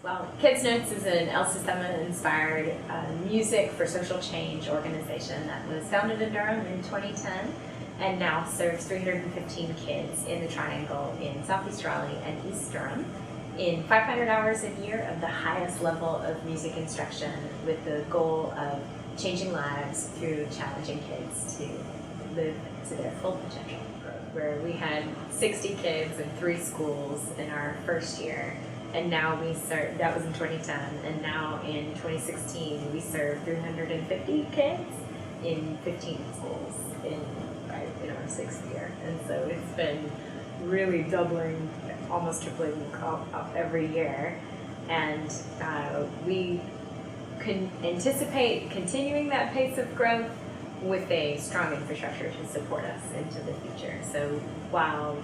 Well, Kidznotes is an El Sistema-inspired music for social change organization that was founded in Durham in 2010 and now serves 315 kids in the Triangle in Southeast Raleigh and East Durham in 500 hours a year of the highest level of music instruction with the goal of changing lives through challenging kids to live to their full potential. Where we had 60 kids in 3 schools in our first year. And now we serve, that was in 2010, and now in 2016 we serve 350 kids in 15 schools in our 6th year. And so it's been really doubling, almost tripling up every year. And we can anticipate continuing that pace of growth with a strong infrastructure to support us into the future. So while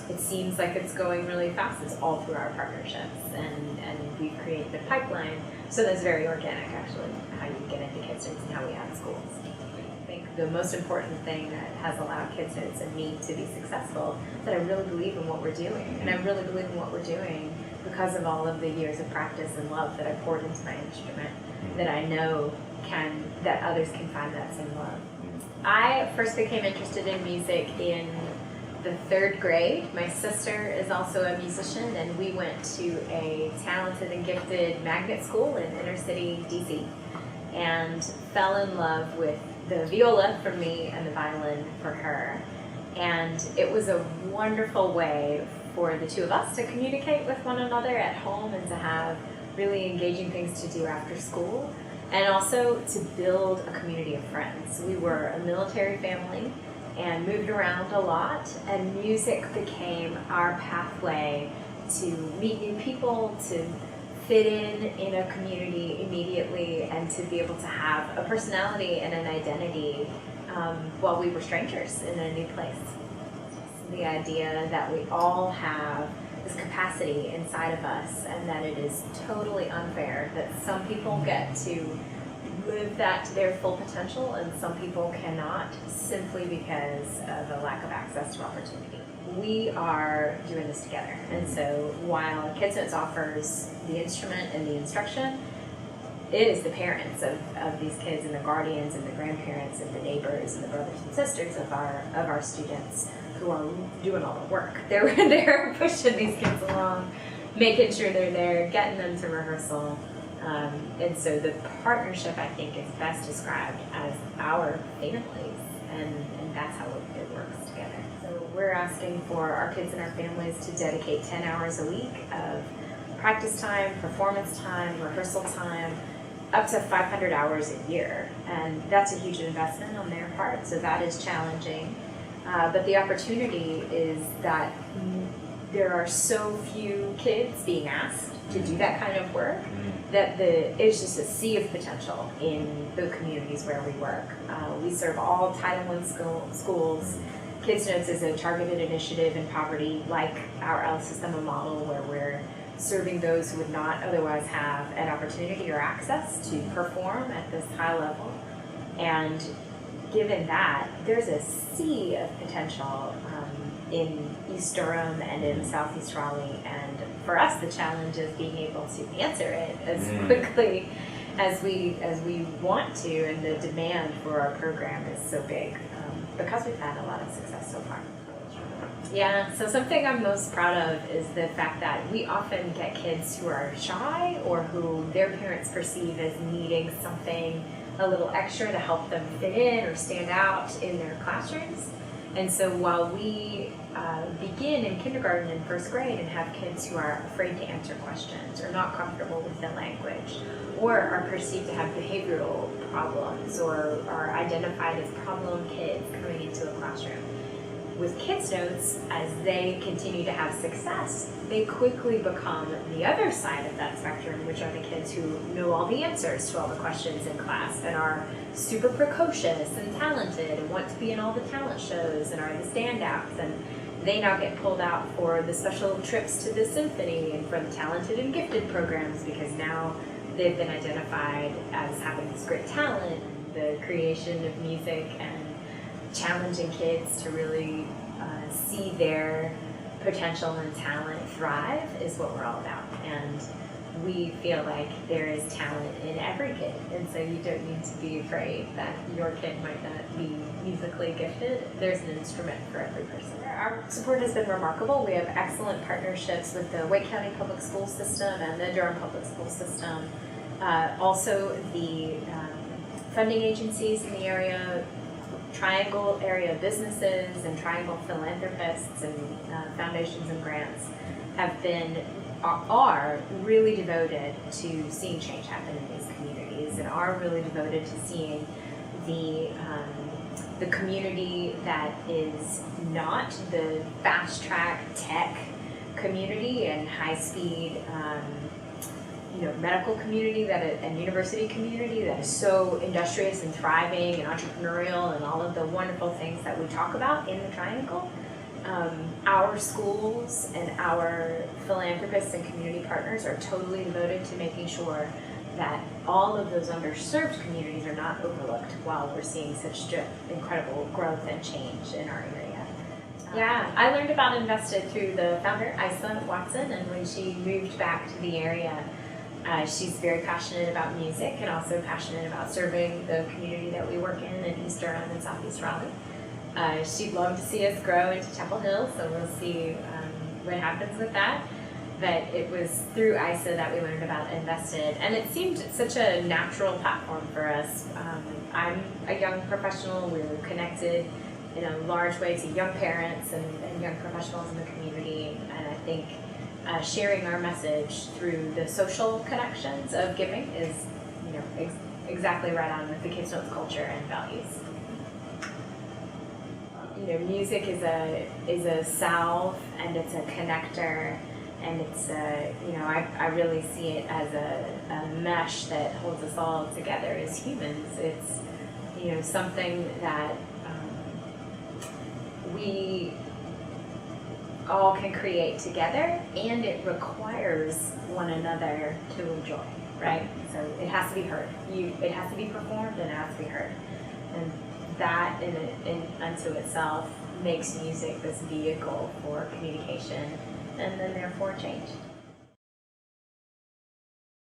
it seems like it's going really fast, it's all through our partnerships, and we've created a pipeline, so that's very organic actually, how you get into Kidznotes and how we add schools. I think the most important thing that has allowed Kidznotes and me to be successful is that I really believe in what we're doing, and I really believe in what we're doing because of all of the years of practice and love that I poured into my instrument, that I know that others can find that same love. I first became interested in music in the 3rd grade. My sister is also a musician, and we went to a talented and gifted magnet school in inner city DC and fell in love with the viola for me and the violin for her. And it was a wonderful way for the two of us to communicate with one another at home and to have really engaging things to do after school, and also to build a community of friends. We were a military family and moved around a lot, and music became our pathway to meet new people, to fit in a community immediately, and to be able to have a personality and an identity while we were strangers in a new place. The idea that we all have this capacity inside of us, and that it is totally unfair that some people get to live that to their full potential and some people cannot, simply because of a lack of access to opportunity. We are doing this together, and so while Kidznotes offers the instrument and the instruction, it is the parents of these kids and the guardians and the grandparents and the neighbors and the brothers and sisters of our students who are doing all the work. They're pushing these kids along, making sure they're there, getting them to rehearsal. And so the partnership, I think, is best described as our families, and that's how it works together. So we're asking for our kids and our families to dedicate 10 hours a week of practice time, performance time, rehearsal time, up to 500 hours a year. And that's a huge investment on their part, so that is challenging. But the opportunity is that there are so few kids being asked to do that kind of work that it's just a sea of potential in the communities where we work. We serve all Title I schools. Kidznotes is a targeted initiative in poverty, like our El Sistema model, where we're serving those who would not otherwise have an opportunity or access to perform at this high level. And given that, there's a sea of potential in East Durham and in Southeast Raleigh, and for us the challenge is being able to answer it as quickly as we want to, and the demand for our program is so big because we've had a lot of success so far. Yeah, so something I'm most proud of is the fact that we often get kids who are shy or who their parents perceive as needing something a little extra to help them fit in or stand out in their classrooms. And so while we begin in kindergarten and 1st grade and have kids who are afraid to answer questions or not comfortable with the language or are perceived to have behavioral problems or are identified as problem kids coming into a classroom, with Kidznotes, as they continue to have success, they quickly become the other side of that spectrum, which are the kids who know all the answers to all the questions in class and are super precocious and talented and want to be in all the talent shows and are the standouts. And they now get pulled out for the special trips to the symphony and for the talented and gifted programs, because now they've been identified as having this great talent, the creation of music, and challenging kids to really see their potential and talent thrive is what we're all about. and we feel like there is talent in every kid, and so you don't need to be afraid that your kid might not be musically gifted. There's an instrument for every person. Our support has been remarkable. We have excellent partnerships with the Wake County Public School System and the Durham Public School System. Also the funding agencies in the area, Triangle area businesses and Triangle philanthropists and foundations and grants are really devoted to seeing change happen in these communities, and are really devoted to seeing the community that is not the fast track tech community and high speed medical community and university community that is so industrious and thriving and entrepreneurial and all of the wonderful things that we talk about in the Triangle. Our schools and our philanthropists and community partners are totally devoted to making sure that all of those underserved communities are not overlooked while we're seeing such incredible growth and change in our area. Yeah, I learned about Invested through the founder, Isa Watson, and when she moved back to the area, she's very passionate about music and also passionate about serving the community that we work in East Durham and Southeast Raleigh. She'd love to see us grow into Chapel Hill, so we'll see what happens with that. But it was through ISA that we learned about Invested, and it seemed such a natural platform for us. I'm a young professional. We're connected in a large way to young parents and young professionals in the community, and I think sharing our message through the social connections of giving is exactly right on with the Kidznotes culture and values. Music is a salve, and it's a connector, and it's I really see it as a mesh that holds us all together as humans. It's something that we all can create together, and it requires one another to enjoy, right? So it has to be heard. It has to be performed, and it has to be heard. And that in unto itself makes music this vehicle for communication and then therefore change.